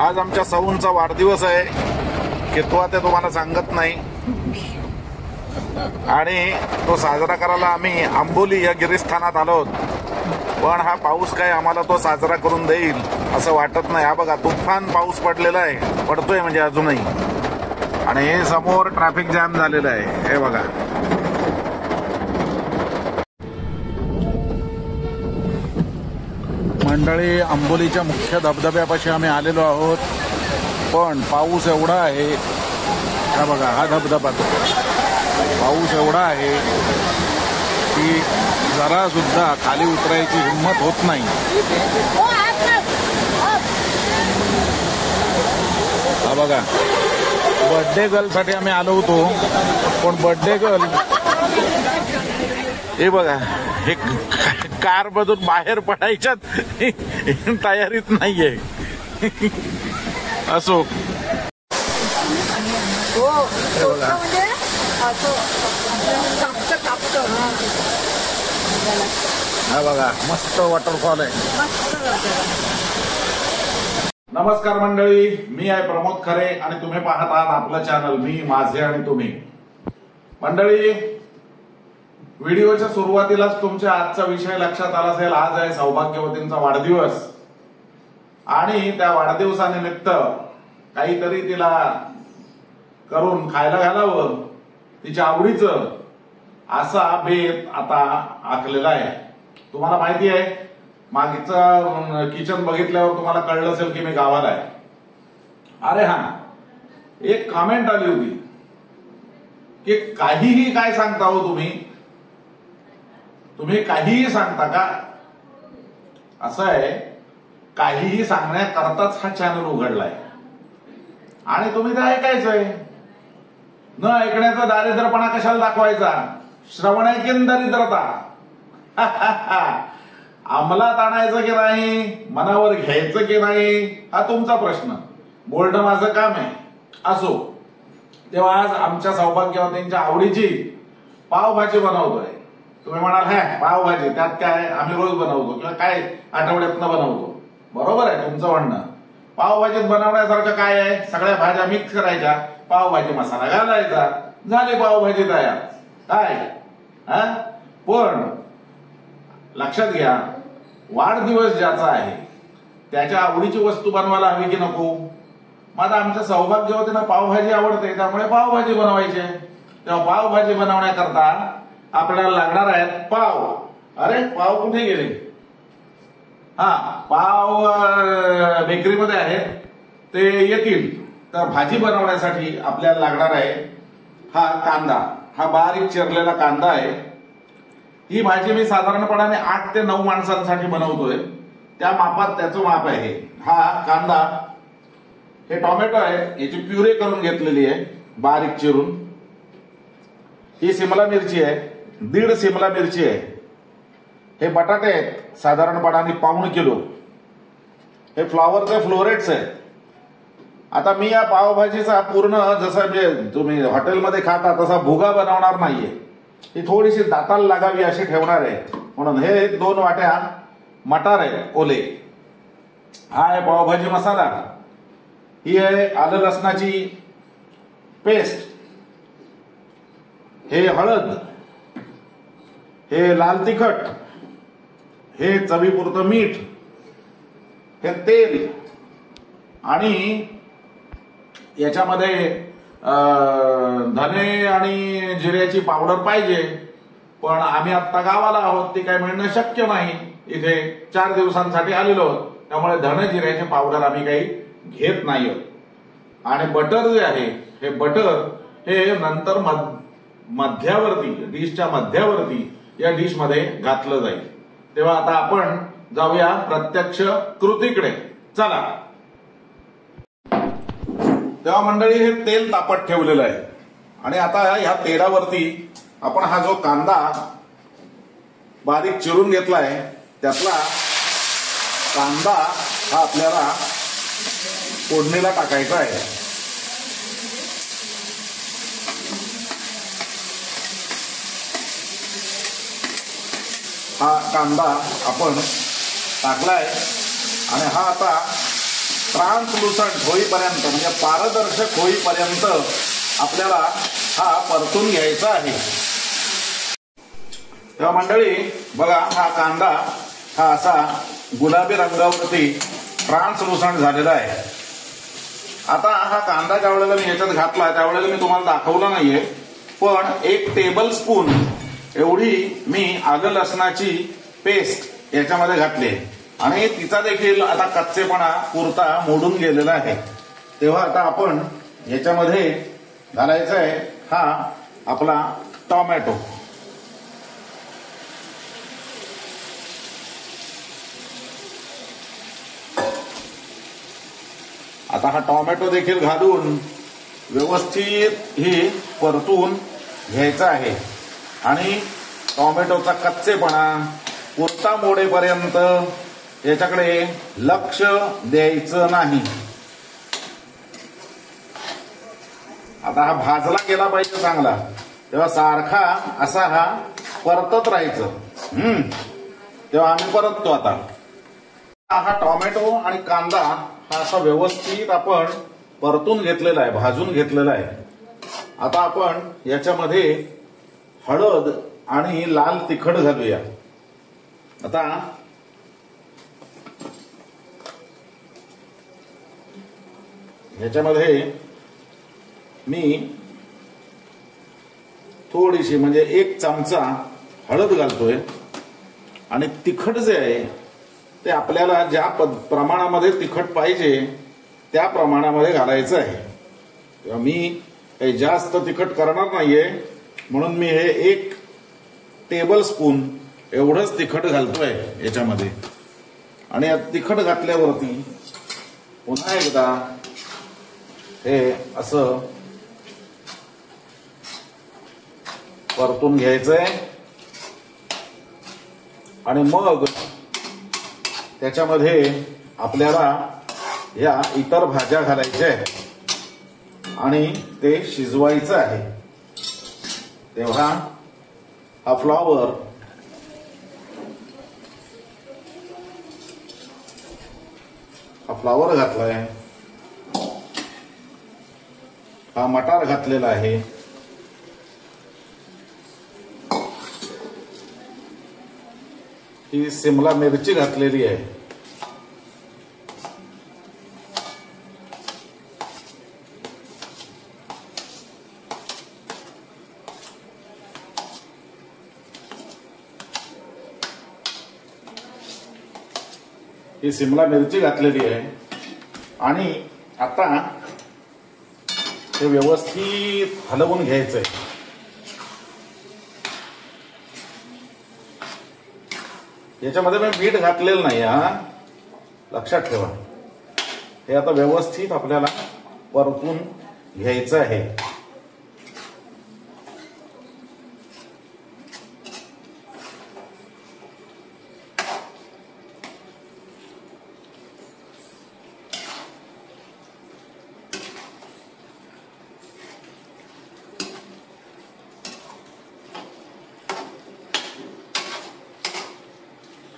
आज आमच्या सौंचा वाढदिवस आहे, कितवा ते तुम्हाला सांगत नाही, आणि तो साजरा करायला आम्ही आंबोली या गिरीस्थानात आलो. पण हा पाऊस काय आम्हाला तो साजरा करून देईल असं वाटत नाही. हा बघा तुफान पाऊस पडलेला आहे, पडतोय म्हणजे अजूनही. आणि हे समोर ट्रॅफिक जॅम झालेलं आहे, हे बघा. मंडळी, आंबोलीच्या मुख्य धबधब्यापाशी आम्ही आलेलो आहोत, पण पाऊस एवढा आहे. हा बघा, हा धबधबा, पाऊस एवढा आहे की जरा सुद्धा खाली उतरायची हिंमत होत नाही. हा बघा, बर्थडे गर्लसाठी आम्ही आलो होतो, पण बर्थडे गर्ल हे बघा, हे कार मधून बाहेर पडायच्यात तयारीत नाहीये. असो, हा बघा मस्त वॉटरफॉल आहे. नमस्कार मंडळी, मी आहे प्रमोद खरे आणि तुम्ही पाहत आहात आपलं चॅनल मी, माझे आणि तुम्ही. मंडळी, व्हिडिओच्या सुरुवातीलाच तुमच्या आजचा विषय लक्षात आला असेल. आज आहे सौभाग्यवतींचा वाढदिवस, आणि त्या वाढदिवसानिमित्त काहीतरी तिला करून खायला घालावं, तिच्या आवडीचं, असा बेत आता आखलेला आहे. तुम्हाला माहिती आहे, मागचं किचन बघितल्यावर तुम्हाला कळलं असेल की मी गावाला आहे. अरे हा, एक कमेंट आली होती की काहीही काय सांगता हो तुम्ही काहीही सांगता का? असं आहे, काहीही सांगण्याकरताच हा चॅनल उघडलाय, आणि तुम्ही ते ऐकायचंय. न ऐकण्याचा दारिद्र्यपणा कशाला दाखवायचा? श्रवण ऐकेन दरिद्रता. अंमलात आणायचं की नाही, मनावर घ्यायचं की नाही, हा तुमचा प्रश्न. बोलणं माझं काम आहे. असो, तेव्हा आज आमच्या सौभाग्यवतींच्या आवडीची पावभाजी बनवतोय. तुम्ही म्हणाल, हे पावभाजी त्यात काय, आम्ही रोज बनवतो किंवा काय आठवड्यातनं बनवतो. बरोबर आहे तुमचं म्हणणं. पावभाजीत बनवण्यासारखं काय आहे? सगळ्या भाज्या मिक्स करायच्या, पावभाजी मसाला घालायचा, झाली पावभाजी तयार. काय पण लक्षात घ्या, वाढदिवस ज्याचा आहे त्याच्या आवडीची वस्तू बनवायला हवी की नको? माझा आमच्या सौभाग्यवतींना पावभाजी आवडते, त्यामुळे पावभाजी बनवायची. तेव्हा पावभाजी बनवण्याकरता आपल्याला लागणार आहेत पाव. अरे पाव कुठे गेले? हा, पाव बेकरीमध्ये आहेत, ते येतील. तर भाजी बनवण्यासाठी आपल्याला लागणार आहे हा कांदा. हा बारीक चिरलेला कांदा आहे. ही भाजी मी साधारणपणाने 8 ते 9 माणसांसाठी बनवतोय, त्या मापात त्याचं माप आहे. हा कांदा, हे टोमॅटो आहे, याची प्युरे करून घेतलेली आहे बारीक चिरून. ही शिमला मिरची आहे, 1.5 शिमला मिरची आहे. हे बटाटे आहेत साधारणपणाने 1.25 किलो. हे फ्लॉवरचे फ्लोरेट्स आहेत. आता मी या पावभाजीचा पूर्ण जसं तुम्ही हॉटेलमध्ये खाता तसा भुगा बनवणार नाहीये. ही थोडीशी दाताला लागावी अशी ठेवणार आहे. म्हणून हे 2 वाट्या मटार आहेत ओले. हा आहे पावभाजी मसाला. ही आहे आलं लसणाची पेस्ट. हे हळद, हे लाल तिखट, हे चवीपुरतं मीठ, हे तेल, आणि याच्यामध्ये धने आणि जिऱ्याची पावडर पाहिजे. पण आम्ही आता गावाला आहोत, ती काय मिळणं शक्य नाही. इथे 4 दिवसांसाठी आलेलो आहोत, त्यामुळे धने जिऱ्याची पावडर आम्ही काही घेत नाही. आणि बटर जे आहे, हे बटर हे नंतर मध्यावरती, डिशच्या मध्यावरती या डिश मध्ये घातलं जाईल. तेव्हा आता आपण जाऊया प्रत्यक्ष कृतीकडे. चला. तेव्हा मंडळी, हे तेल तापत ठेवलेलं आहे, आणि आता ह्या तेलावरती आपण हा जो कांदा बारीक चिरून घेतलाय, त्यातला कांदा हा आपल्याला फोडणीला टाकायचा आहे. हा कांदा आपण टाकलाय आणि हा आता ट्रान्सलुसंट होईपर्यंत म्हणजे पारदर्शक होईपर्यंत आपल्याला हा परतून घ्यायचा आहे। तेव्हा मंडळी बघा, हा कांदा हा असा गुलाबी रंगावरती ट्रान्सलुसंट झालेला आहे। आता हा कांदा ज्या वेळेला मी याच्यात घातला त्यावेळेला मी तुम्हाला दाखवलं नाहीये, पण 1 टेबल स्पून एवढी मी आलं लसणाची पेस्ट याच्यामध्ये घातली आणि तिचा देखील आता कच्चेपणा पुरता मोडून गेलेला आहे। तेव्हा आता आपण याच्यामध्ये घालायचा आहे हा आपला टोमॅटो। आता हा टोमॅटो देखील घालून व्यवस्थित ही परतून घ्यायचा आहे आणि टोमॅटोचा कच्चेपणा पुरता मोडेपर्यंत याच्याकडे लक्ष द्यायचं नाही। आता हा भाजला गेला पाहिजे चांगला, तेव्हा सारखा असा हा परतत राहायचं। तेव्हा आम्ही परततो। आता हा टोमॅटो आणि कांदा हा असा व्यवस्थित आपण परतून घेतलेला आहे, भाजून घेतलेला आहे। आता आपण याच्यामध्ये हळद आणि लाल तिखट घालूया। आता याच्यामध्ये मी थोडीशी म्हणजे 1 चमचा हळद घालतोय आणि तिखट जे आहे ते आपल्याला ज्या प्रमाणामध्ये तिखट पाहिजे त्या प्रमाणामध्ये घालायचं आहे। तेव्हा मी काही जास्त तिखट करणार नाहीये, म्हणून मी हे 1 टेबल स्पून एवढंच तिखट घालतोय याच्यामध्ये। आणि तिखट घातल्यावरती पुन्हा एकदा हे असं परतून घ्यायचंय आणि मग त्याच्यामध्ये आपल्याला या इतर भाज्या घालायच्या आहेत आणि ते शिजवायचं आहे। तेव्हा हा फ्लॉवर घातलाय, हा मटार घातलेला आहे, ही शिमला मिरची घातलेली आहे, ही शिमला मिरची घातलेली आहे आणि आता हे व्यवस्थित हलवून घ्यायचंय। याच्यामध्ये मी मीठ घातलेलं नाही, हा लक्षात ठेवा। हे आता व्यवस्थित आपल्याला परतून घ्यायचं आहे।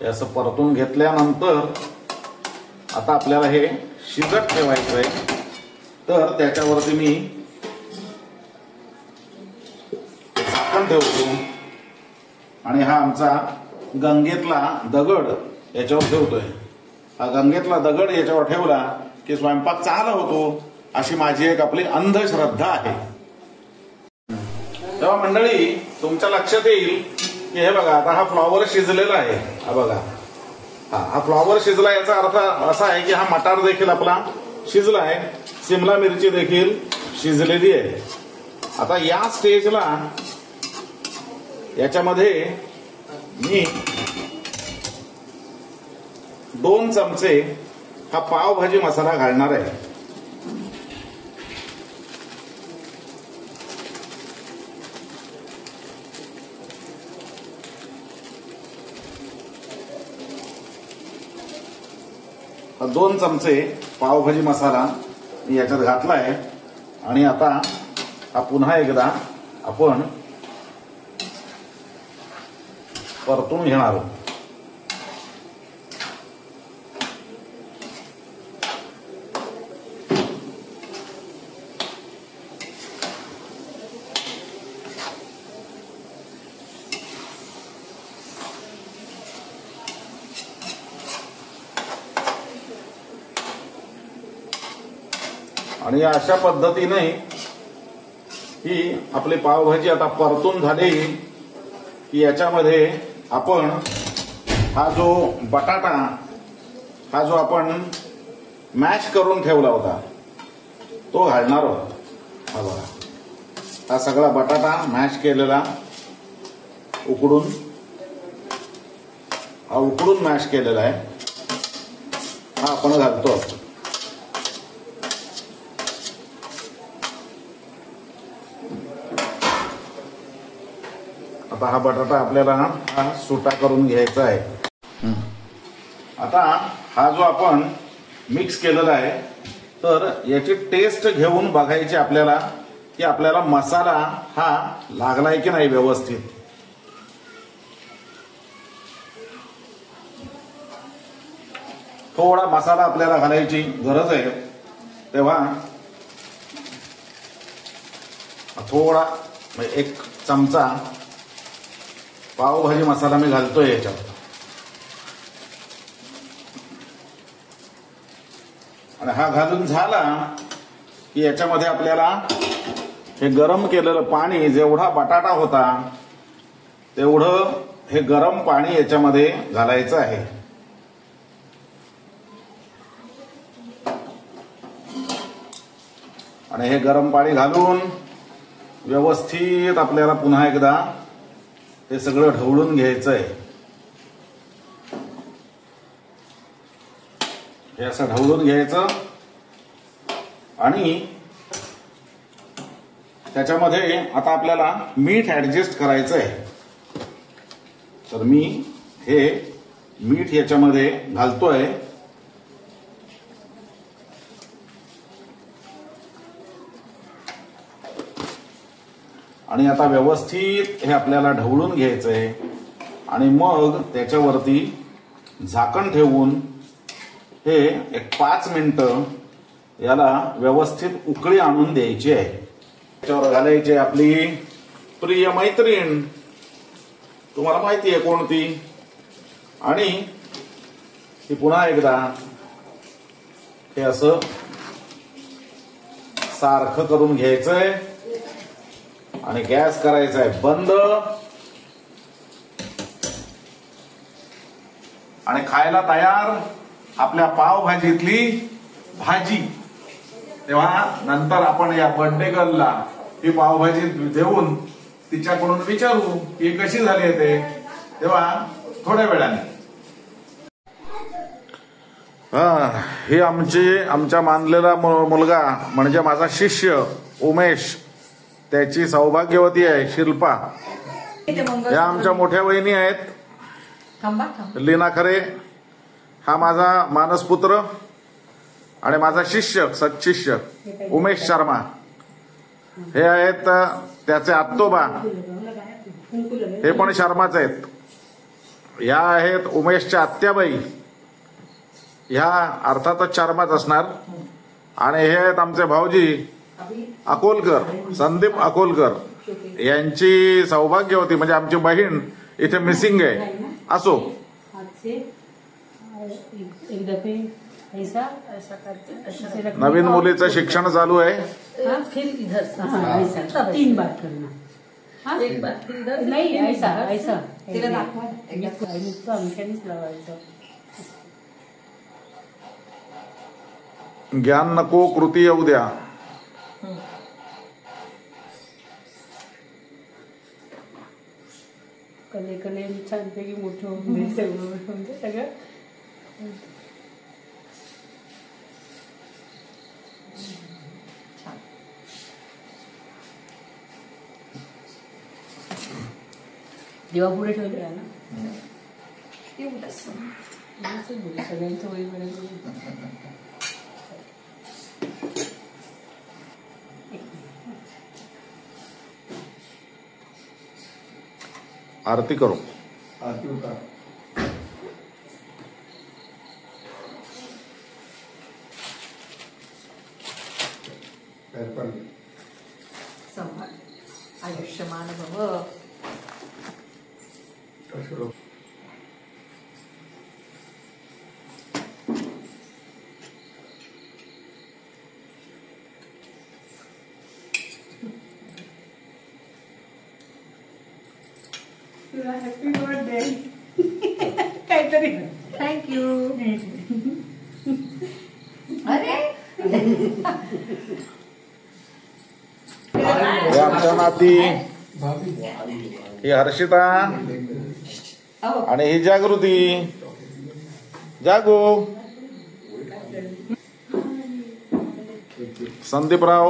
असं परतून घेतल्यानंतर आता आपल्याला हे शिजत ठेवायचं आहे। तर त्याच्यावरती मी झाकण ठेवतो आणि हा आमचा गंगेतला दगड याच्यावर ठेवतोय। हा गंगेतला दगड याच्यावर ठेवला की स्वयंपाक चांगला होतो, अशी माझी एक आपली अंधश्रद्धा आहे। तेव्हा मंडळी तुमच्या लक्षात येईल की हे बघा, आता हा फ्लॉवर शिजलेला आहे। हा बघा, हा फ्लॉवर शिजला याचा अर्थ असा आहे की हा मटार देखील आपला शिजला आहे, शिमला मिरची देखील शिजलेली आहे। आता या स्टेजला याच्यामध्ये मी 2 चमचे हा पावभाजी मसाला घालणार आहे। हा 2 चमचे पावभाजी मसाला मी याच्यात घातला आहे आणि आता हा पुन्हा एकदा आपण परतून घेणार आहोत। आणि अशा पद्धतीने ही आपली पावभाजी आता परतून झाली की याच्यामध्ये आपण हा जो बटाटा, हा जो आपण मॅश करून ठेवला होता तो घालणार आहोत. हा बघा, हा सगळा बटाटा मॅश केलेला उकडून मॅश केलेला आहे, हा आपण घालतो. आता हा बटाटा आपल्याला हा सुटा करून घ्यायचा आहे. आता हा जो आपण मिक्स केलेला आहे तर याची टेस्ट घेऊन बघायची आपल्याला की आपल्याला मसाला हा लागलाय की नाही व्यवस्थित. थोडा मसाला आपल्याला घालायची गरज आहे. तेव्हा थोडा म्हणजे 1 चमचा पावभाजी मसाला मी घालतोय याच्यात. आणि हा घालून झाला की याच्यामध्ये आपल्याला हे गरम केलेलं पाणी, जेवढा बटाटा होता तेवढं हे गरम पाणी याच्यामध्ये घालायचं आहे. आणि हे गरम पाणी घालून व्यवस्थित आपल्याला पुन्हा एकदा हे सगळं ढवळून घ्यायचं आहे. हे असं ढवळून घ्यायचं आणि त्याच्यामध्ये आता आपल्याला मीठ ऍडजस्ट करायचं आहे. तर मी हे मीठ याच्यामध्ये घालतोय. आणि आता व्यवस्थित हे आपल्याला ढवळून घ्यायचंय आणि मग त्याच्यावरती झाकण ठेवून हे 5 मिनिटं याला व्यवस्थित उकळी आणून द्यायची आहे. त्याच्यावर घालायची आपली प्रिय मैत्रीण, तुम्हाला माहिती आहे कोणती. आणि ही पुन्हा एकदा हे असं सारखं करून घ्यायचंय आणि गॅस करायचा आहे बंद. आणि खायला तयार आपल्या पावभाजीतली भाजी. तेव्हा नंतर आपण या बर्थडे गर्लला ही पावभाजी देऊन तिच्याकडून विचारू की कशी झाली आहे ते. तेव्हा थोड्या वेळाने हे आमच्या मानलेला मुलगा म्हणजे माझा शिष्य उमेश, त्याची सौभाग्यवती आहे शिल्पा. या आमच्या मोठ्या वहिनी आहेत लीना खरे. हा माझा मानसपुत्र आणि माझा शिष्य सच्शिष्य उमेश शर्मा. हे आहेत त्याचे आत्तोबा, हे पण शर्माच आहेत. ह्या आहेत उमेशच्या आत्याबाई, ह्या अर्थातच शर्माच असणार. आणि हे आहेत आमचे भाऊजी अकोलकर, संदीप अकोलकर. यांची सौभाग्यवती म्हणजे आमची बहीण इथे मिसिंग आहे. असो, नवीन मुलीचं शिक्षण चालू आहे. ज्ञान नको कृती येऊ द्या. कले छानपैकी मोठं होऊन सगळं देवापुढे ठेवले आहे ना. सगळ्यांचं वय आरती करो. आरती उतार. आयुष्यमान भव. तुला हॅपी बर्थडे काहीतरी थँक्यू. अरे हे आमच्या नाती, ही हर्षिता आणि ही जागृती. जागो. संदीपराव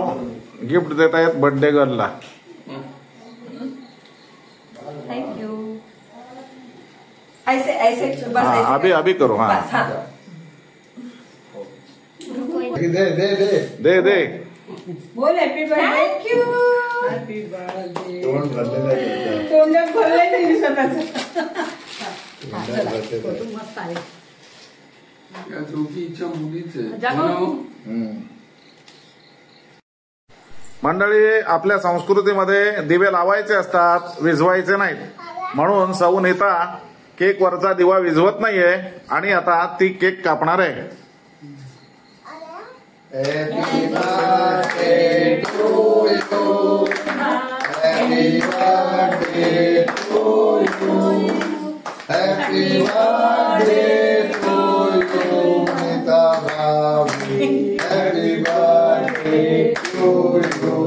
गिफ्ट देत आहेत बर्थडे गर्लला. थँक्यू. ऐसे ऐसे बस हाँ, ऐसे अभी करो. हाँ बस, हाँ. दे दे. बोल happy birthday. Thank you. Happy birthday. तोंडात भरलंय नाही स्वतःच. मस्त आहे. मंडळी, आपल्या संस्कृतीमध्ये दिवे लावायचे असतात, विझवायचे नाहीत. म्हणून सौ नीता केक वरचा दिवा विझवत नाहीये आणि आता ती केक कापणार आहे. Happy birthday to you. Happy birthday to you. Happy birthday to you, Nita Bhavi. Happy birthday to you.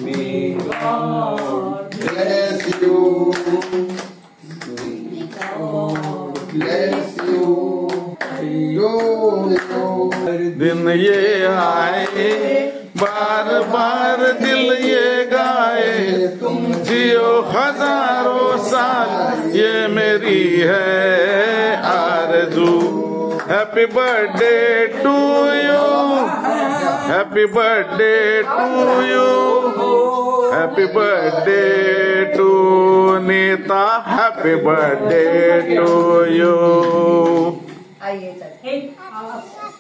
May God bless you. Bless you. दिन ये आए बार बार दिल ये गाए, तुम जियो हजारों साल ये मेरी है आरज़ू. Happy birthday to you. Happy birthday to you. Happy birthday to Nita. Happy birthday to you.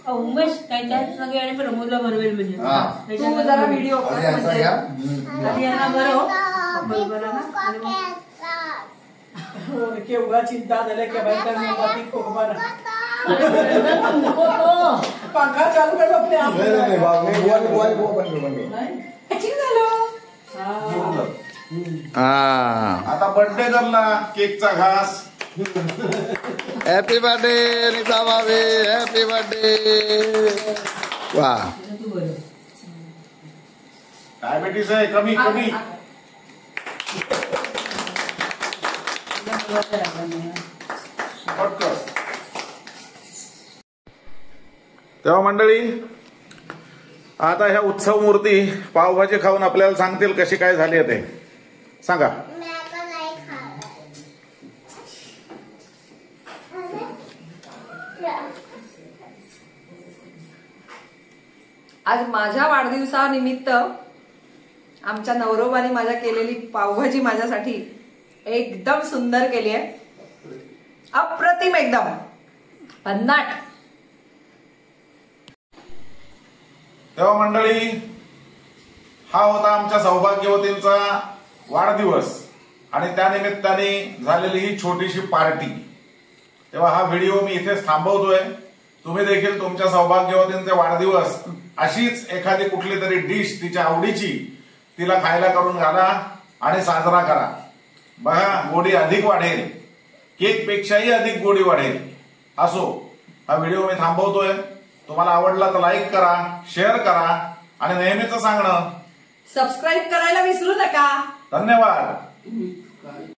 Umesh त्याच्यात सगळे आणि प्रमोदला भरवेल म्हणजे तू जरा व्हिडिओ आधी यांना भरव बरोबर केवढा चिंता झाल्या की बाई खूप बरं पंखा चालू कर आपले आता बर्थडे करला केकचा घास. हॅपी बर्थडे नीता भाभी. Happy birthday. वा, डायबिटीस आहे कमी कमी. तेव्हा मंडळी, आता ह्या उत्सव मूर्ती पावभाजी खाऊन आपल्याला सांगतील कशी काय झाली आहे ते. सांगा. आज माझ्या वाढदिवसानिमित्त आमच्या नवरोबाने माझ्या केलेली पावभाजी माझ्यासाठी एकदम सुंदर केली आहे. अप्रतिम, एकदम भन्नाट. तेव्हा मंडळी, हा होता आमच्या सौभाग्यवतींचा वाढदिवस आणि त्यानिमित्ताने झालेली ही छोटीशी पार्टी. तेव्हा हा व्हिडिओ मी इथेच थांबवतोय. तुम्ही देखील तुमच्या सौभाग्यवतींचे वाढदिवस अशीच एखादी कुठली तरी डिश तिच्या आवडीची तिला खायला करून घाला आणि साजरा करा. बघा, गोडी अधिक वाढेल, केक पेक्षाही अधिक गोडी वाढेल. असो, हा व्हिडिओ मी थांबवतोय. तुम्हाला आवडला तर लाईक करा, शेअर करा आणि नेहमीच सांगणं, सबस्क्राईब करायला विसरू नका. धन्यवाद.